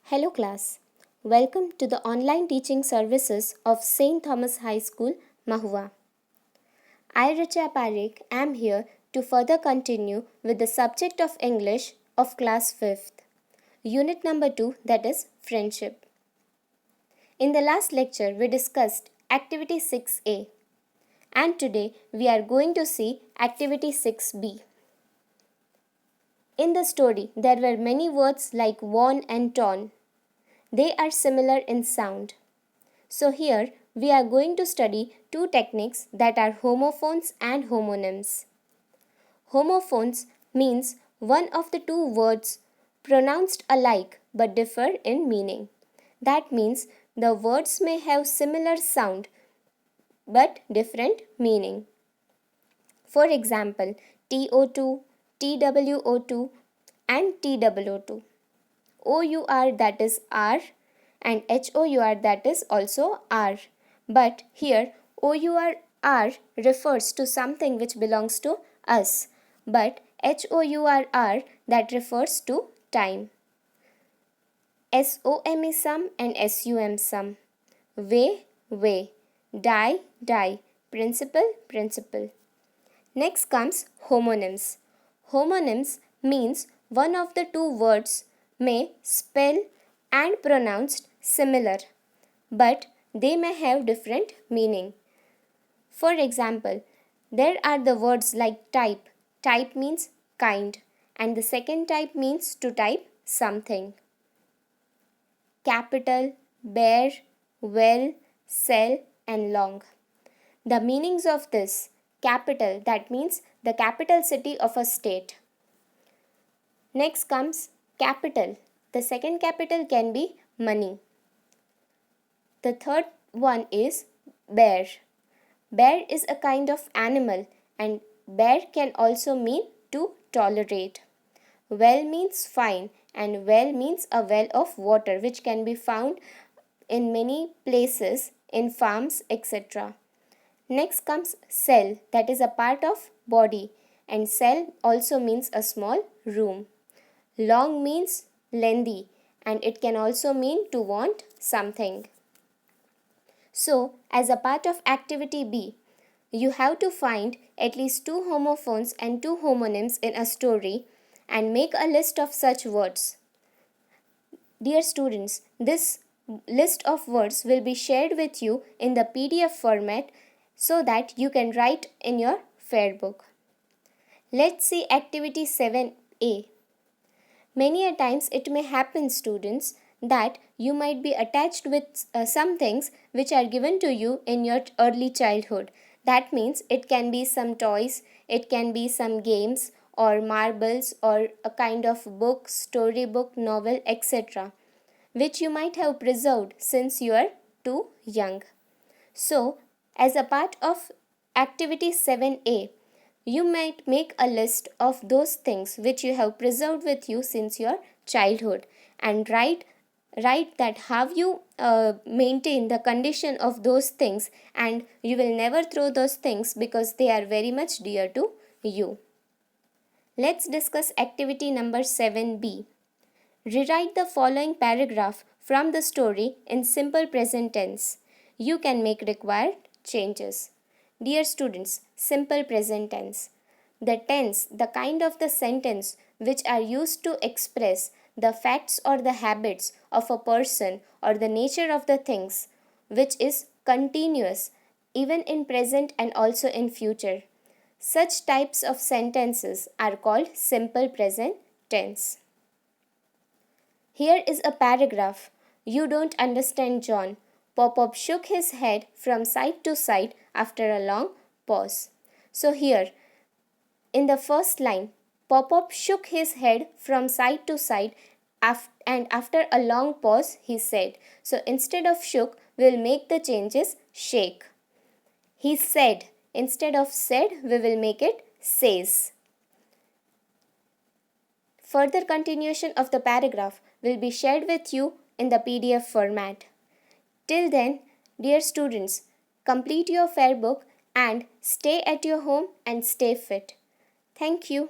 Hello class. Welcome to the online teaching services of St. Thomas High School, Mahua. I, Richa Parekh, am here to further continue with the subject of English of class 5th, unit number 2, that is friendship. In the last lecture, we discussed activity 6A, and today we are going to see activity 6B. In the story, there were many words like worn and torn. They are similar in sound. So here we are going to study two techniques that are homophones and homonyms. Homophones means one of the two words pronounced alike but differ in meaning. That means the words may have similar sound but different meaning. For example, TO2, TWO2 and TWO2. OUR that is R and HOUR that is also R. But here OUR refers to something which belongs to us, but HOUR that refers to time. SOM is some and SUM some. Way, way. Die, die. Principle, principle. Next comes homonyms. Homonyms means one of the two words may spell and pronounced similar, but they may have different meaning. For example, there are the words like type. Type means kind, and the second type means to type something. Capital, bear, well, sell, and long. The meanings of this: capital, that means the capital city of a state. Next comes capital. The second capital can be money. The third one is bear. Bear is a kind of animal, and bear can also mean to tolerate. Well means fine, and well means a well of water which can be found in many places, in farms, etc. Next comes cell, that is a part of body, and cell also means a small room. Long means lengthy, and it can also mean to want something. So, as a part of activity B, you have to find at least two homophones and two homonyms in a story and make a list of such words. Dear students, this list of words will be shared with you in the PDF format so that you can write in your fair book. Let's see activity 7A. Many a times it may happen, students, that you might be attached with some things which are given to you in your early childhood. That means it can be some toys, it can be some games or marbles or a kind of book, storybook, novel, etc., which you might have preserved since you are too young. So, as a part of activity 7A, you might make a list of those things which you have preserved with you since your childhood and write that how you maintain the condition of those things, and you will never throw those things because they are very much dear to you. Let's discuss activity number 7B. Rewrite the following paragraph from the story in simple present tense. You can make required changes. Dear students, simple present tense. The tense, the kind of the sentence which are used to express the facts or the habits of a person or the nature of the things, which is continuous even in present and also in future. Such types of sentences are called simple present tense. Here is a paragraph. You don't understand, John. Pop-Up shook his head from side to side after a long pause. So here, in the first line, Pop-Up shook his head from side to side and after a long pause he said. So instead of shook, we'll make the changes shake. He said. Instead of said, we will make it says. Further continuation of the paragraph will be shared with you in the PDF format. Till then, dear students, complete your fair book and stay at your home and stay fit. Thank you.